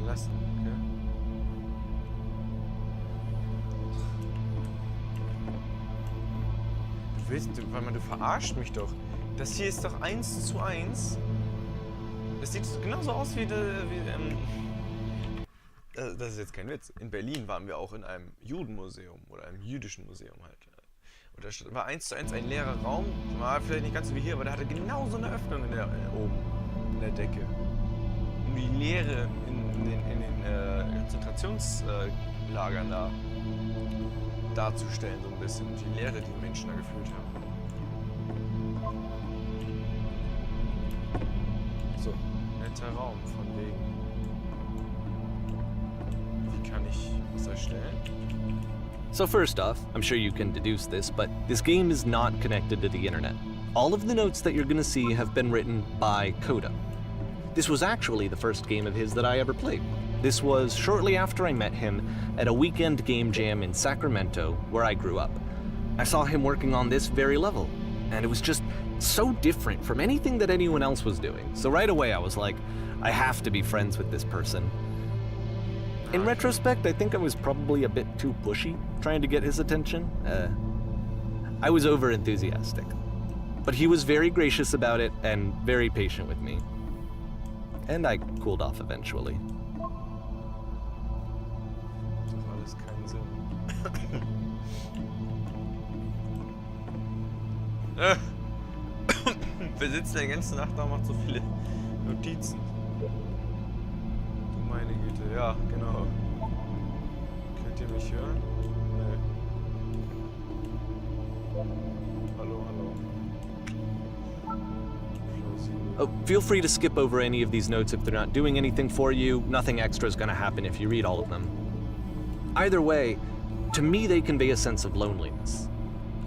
lassen, okay. Du verarscht mich doch. Das hier ist doch 1:1. Das sieht genauso aus wie das ist jetzt kein Witz. In Berlin waren wir auch in einem Judenmuseum oder einem jüdischen Museum halt. Und da war 1:1 ein leerer Raum. War vielleicht nicht ganz so wie hier, aber der hatte genauso eine Öffnung oben in der Decke. Um die Leere in den Konzentrationslagern darzustellen, so ein bisschen. Die Leere, die Menschen da gefühlt haben. So, netter Raum, von wegen. Wie kann ich was erstellen? So first off, I'm sure you can deduce this, but this game is not connected to the internet. All of the notes that you're gonna see have been written by Coda. This was actually the first game of his that I ever played. This was shortly after I met him at a weekend game jam in Sacramento, where I grew up. I saw him working on this very level, and it was just so different from anything that anyone else was doing. So right away I was like, I have to be friends with this person. In retrospect, I think I was probably a bit too pushy, trying to get his attention. I was over-enthusiastic. But he was very gracious about it and very patient with me. And I cooled off eventually. Das macht alles keinen Sinn. Wer sitzt denn die ganze Nacht da und macht so viele Notizen? Du meine Güte, ja, genau. Könnt ihr mich hören? Nee. Hallo, hallo. Oh, feel free to skip over any of these notes if they're not doing anything for you. Nothing extra is going to happen if you read all of them. Either way, to me they convey a sense of loneliness.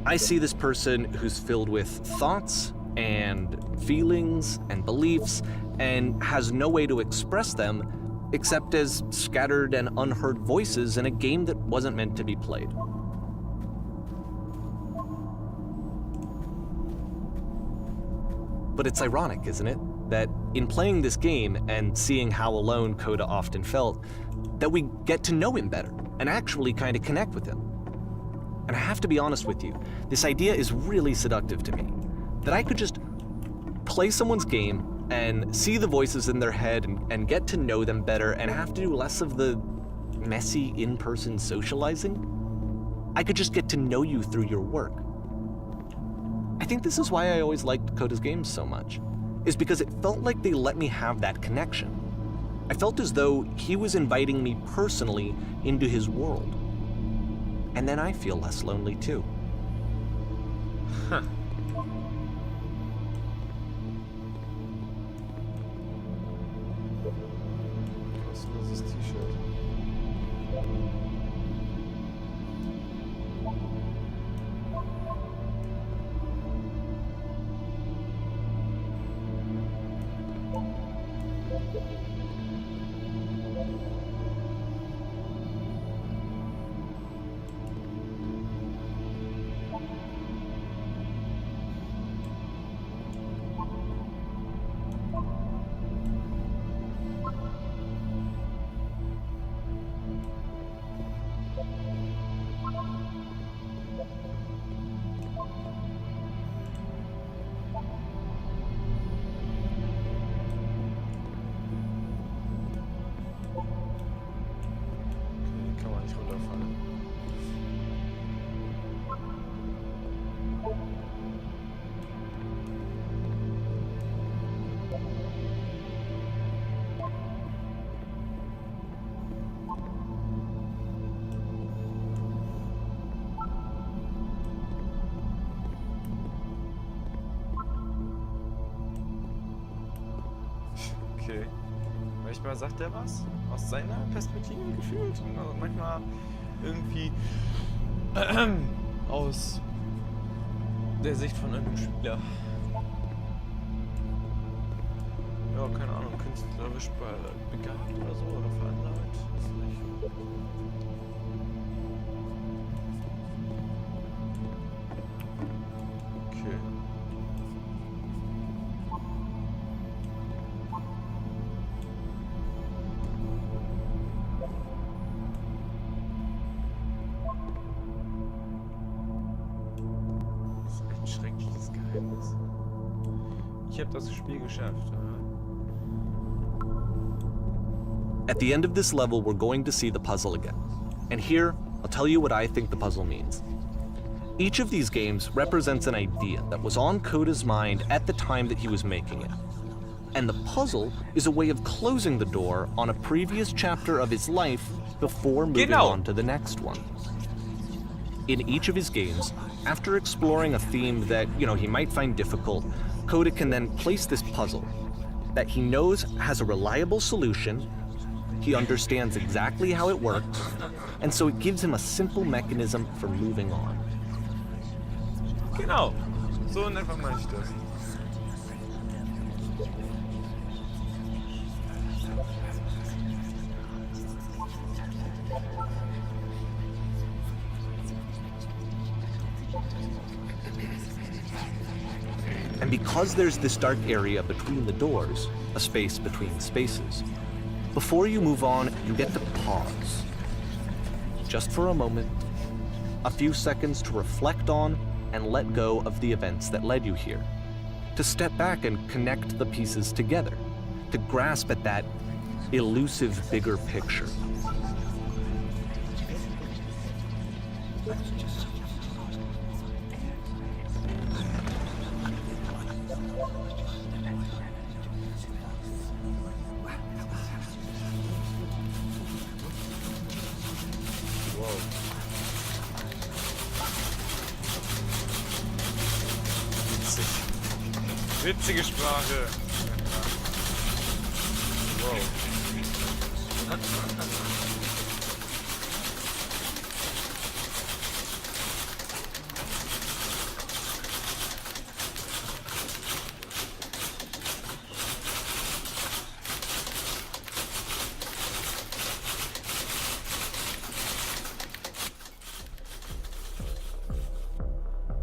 I see this person who's filled with thoughts and feelings and beliefs and has no way to express them except as scattered and unheard voices in a game that wasn't meant to be played. But it's ironic, isn't it, that in playing this game and seeing how alone Coda often felt, that we get to know him better and actually kind of connect with him. And I have to be honest with you, this idea is really seductive to me, that I could just play someone's game and see the voices in their head and get to know them better and have to do less of the messy in-person socializing. I could just get to know you through your work. I think this is why I always liked Coda's games so much, is because it felt like they let me have that connection. I felt as though he was inviting me personally into his world. And then I feel less lonely too. Huh. Kostenloses T-Shirt. Okay. Manchmal sagt er was aus seiner Perspektive gefühlt und manchmal irgendwie aus der Sicht von einem Spieler. Ja, keine Ahnung, künstlerisch begabt oder so oder veranlagt. Weiß nicht. Okay. habe das Spiel geschafft. At the end of this level, we're going to see the puzzle again. And here, I'll tell you what I think the puzzle means. Each of these games represents an idea that was on Coda's mind at the time that he was making it. And the puzzle is a way of closing the door on a previous chapter of his life before moving on to the next one. In each of his games, after exploring a theme that, he might find difficult, Coda can then place this puzzle that he knows has a reliable solution, he understands exactly how it works, and so it gives him a simple mechanism for moving on. Genau, so in etwa meine ich das. And because there's this dark area between the doors, a space between spaces, before you move on, you get to pause. Just for a moment, a few seconds to reflect on and let go of the events that led you here. To step back and connect the pieces together. To grasp at that elusive bigger picture. Witzige Sprache. Wow.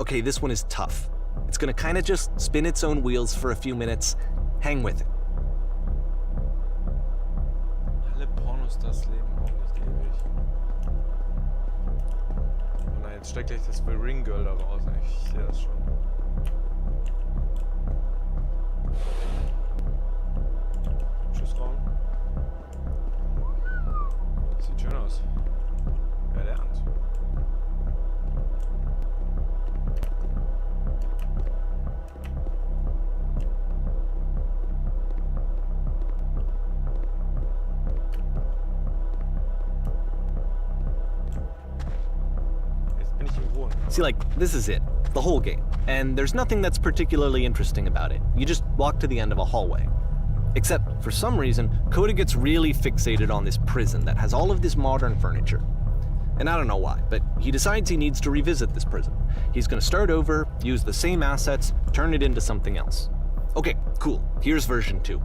Okay, this one is tough. It's gonna kind of just spin its own wheels for a few minutes. Hang with it. Alle Pornos das Leben auch nicht ewig. Oh nein, jetzt steckt gleich das Ring Girl da raus. Ich sehe das schon. Schussraum. Sieht schön aus. Wer lernt? See, this is it, the whole game, and there's nothing that's particularly interesting about it. You just walk to the end of a hallway. Except, for some reason, Coda gets really fixated on this prison that has all of this modern furniture. And I don't know why, but he decides he needs to revisit this prison. He's gonna start over, use the same assets, turn it into something else. Okay, cool, here's version 2.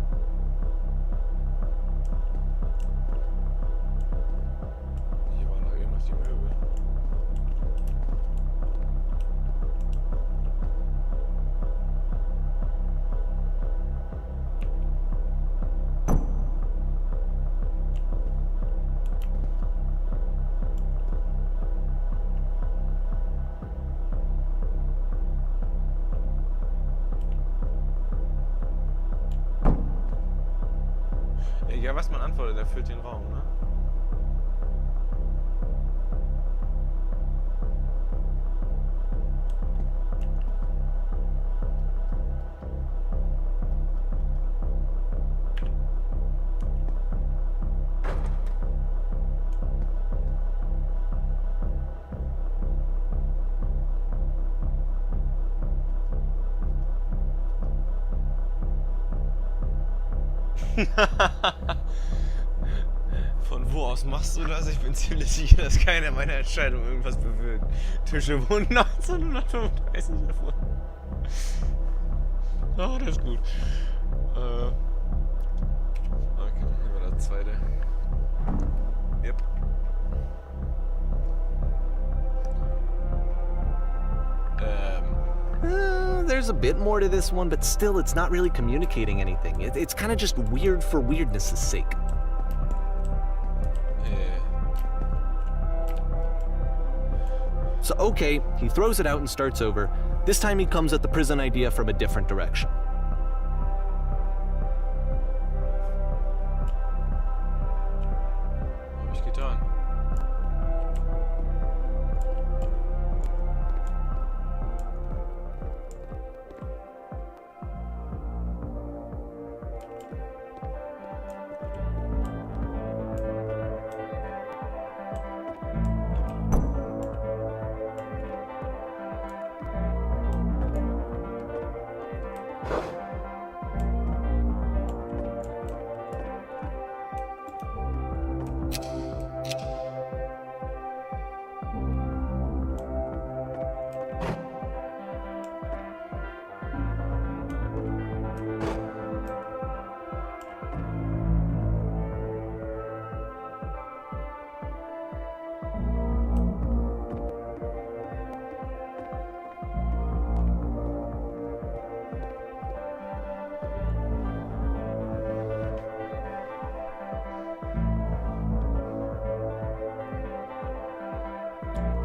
Egal was man antwortet, er füllt den Raum, ne? Von wo aus machst du das? Ich bin ziemlich sicher, dass keine meiner Entscheidungen irgendwas bewirkt. Tische wurden 1935 erfunden. Oh, das ist gut. Okay, hier war das zweite. Yep. There's a bit more to this one, but still, it's not really communicating anything. It's kind of just weird for weirdness' sake. So okay, he throws it out and starts over. This time he comes at the prison idea from a different direction.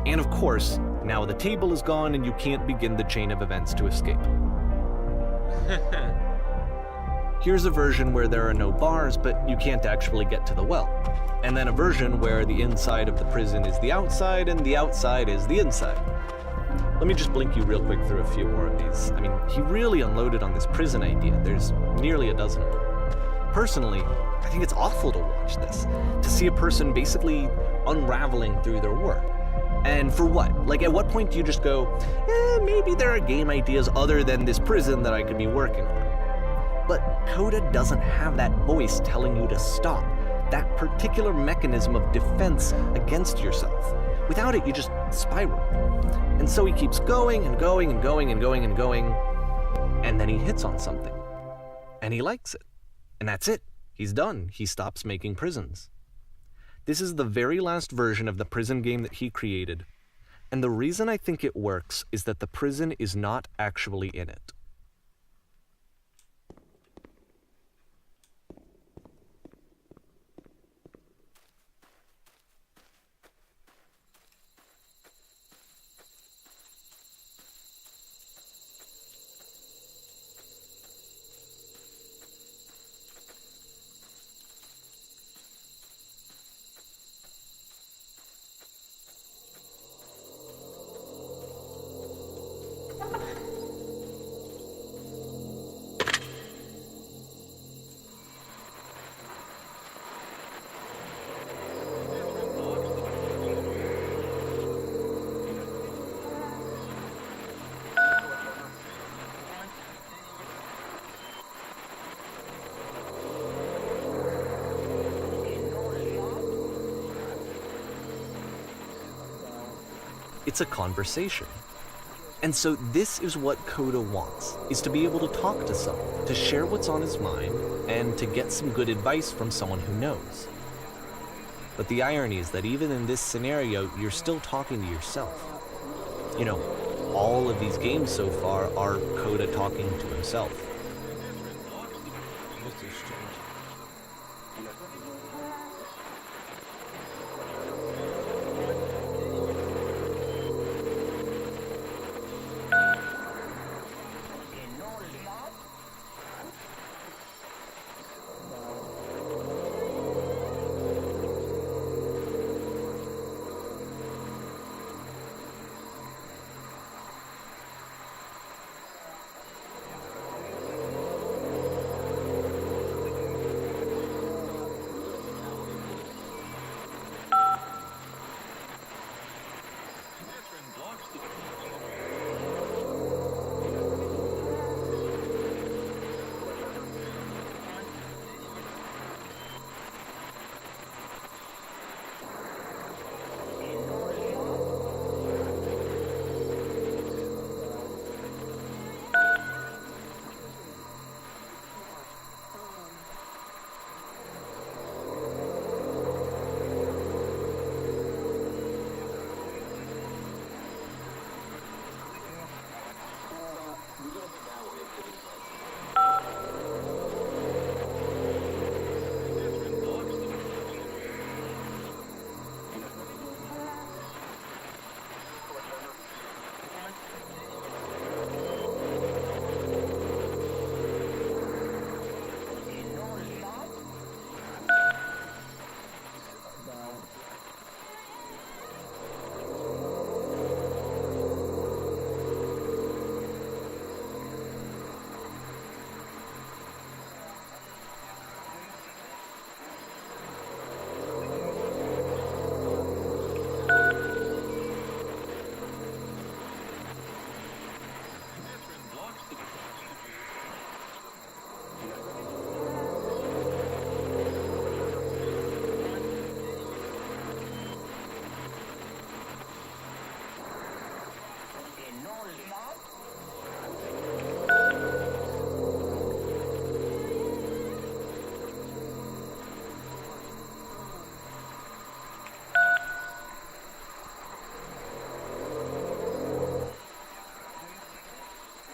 And of course, now the table is gone and you can't begin the chain of events to escape. Here's a version where there are no bars, but you can't actually get to the well. And then a version where the inside of the prison is the outside and the outside is the inside. Let me just blink you real quick through a few more of these. I mean, he really unloaded on this prison idea. There's nearly a dozen of them. Personally, I think it's awful to watch this, to see a person basically unraveling through their work. And for what? Like, at what point do you just go, maybe there are game ideas other than this prison that I could be working on? But Coda doesn't have that voice telling you to stop, that particular mechanism of defense against yourself. Without it, you just spiral. And so he keeps going and going and going and going and going, and then he hits on something. And he likes it. And that's it. He's done. He stops making prisons. This is the very last version of the prison game that he created. And the reason I think it works is that the prison is not actually in it. It's a conversation. And so this is what Coda wants, is to be able to talk to someone, to share what's on his mind, and to get some good advice from someone who knows. But the irony is that even in this scenario, you're still talking to yourself. You know, all of these games so far are Coda talking to himself.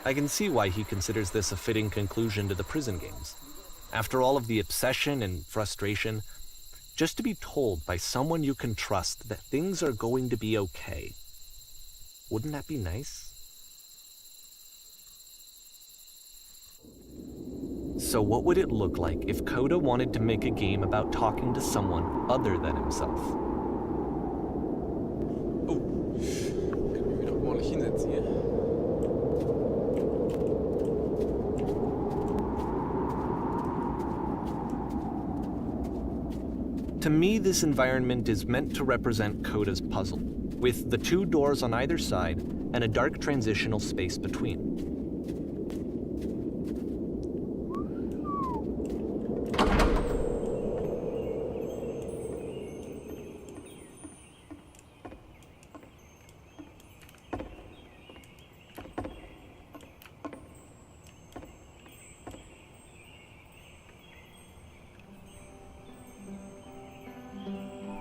I can see why he considers this a fitting conclusion to the prison games. After all of the obsession and frustration, just to be told by someone you can trust that things are going to be okay Wouldn't that be nice? So what would it look like if Coda wanted to make a game about talking to someone other than himself? Oh, kann ich mich wieder ordentlich hinsetzen hier. To me, this environment is meant to represent Coda's puzzle, with the 2 doors on either side and a dark transitional space between.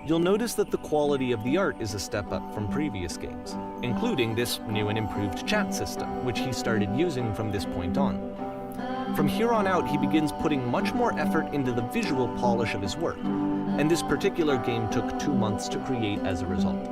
You'll notice that the quality of the art is a step up from previous games, including this new and improved chat system, which he started using from this point on. From here on out, he begins putting much more effort into the visual polish of his work, and this particular game took 2 months to create as a result.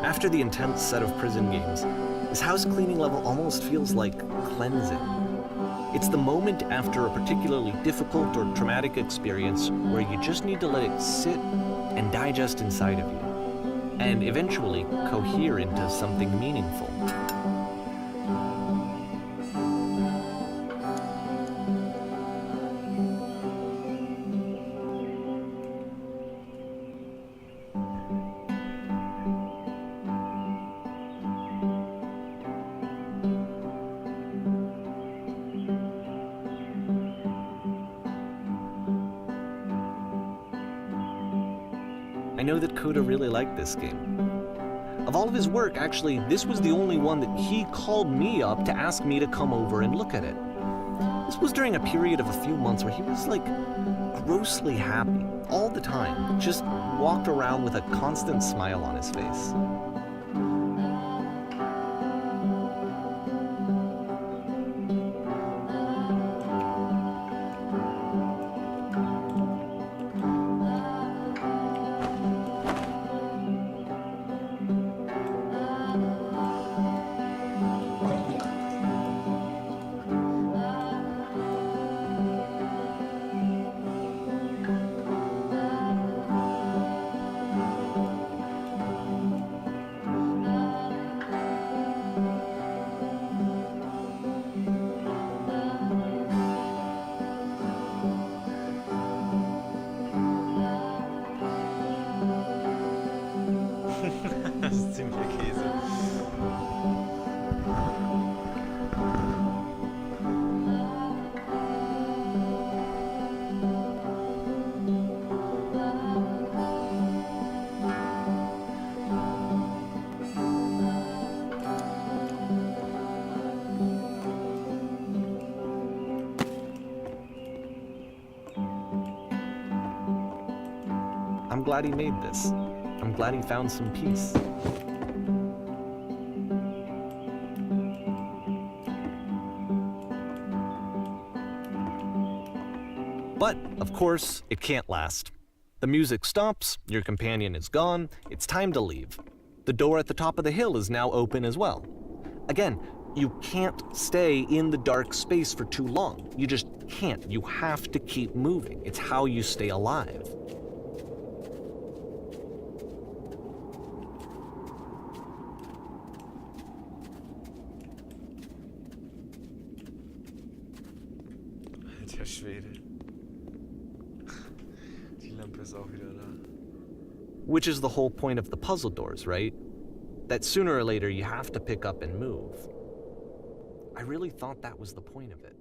After the intense set of prison games, this house cleaning level almost feels like cleansing. It's the moment after a particularly difficult or traumatic experience where you just need to let it sit and digest inside of you, and eventually cohere into something meaningful. I know that Coda really liked this game. Of all of his work, actually, this was the only one that he called me up to ask me to come over and look at it. This was during a period of a few months where he was like grossly happy all the time, just walked around with a constant smile on his face. glad he made this. I'm glad he found some peace. But, of course, it can't last. The music stops, your companion is gone, it's time to leave. The door at the top of the hill is now open as well. Again, you can't stay in the dark space for too long. You just can't. You have to keep moving. It's how you stay alive. Alter Schwede. Die Lampe ist auch wieder da. Which is the whole point of the puzzle doors, right? That sooner or later you have to pick up and move. I really thought that was the point of it.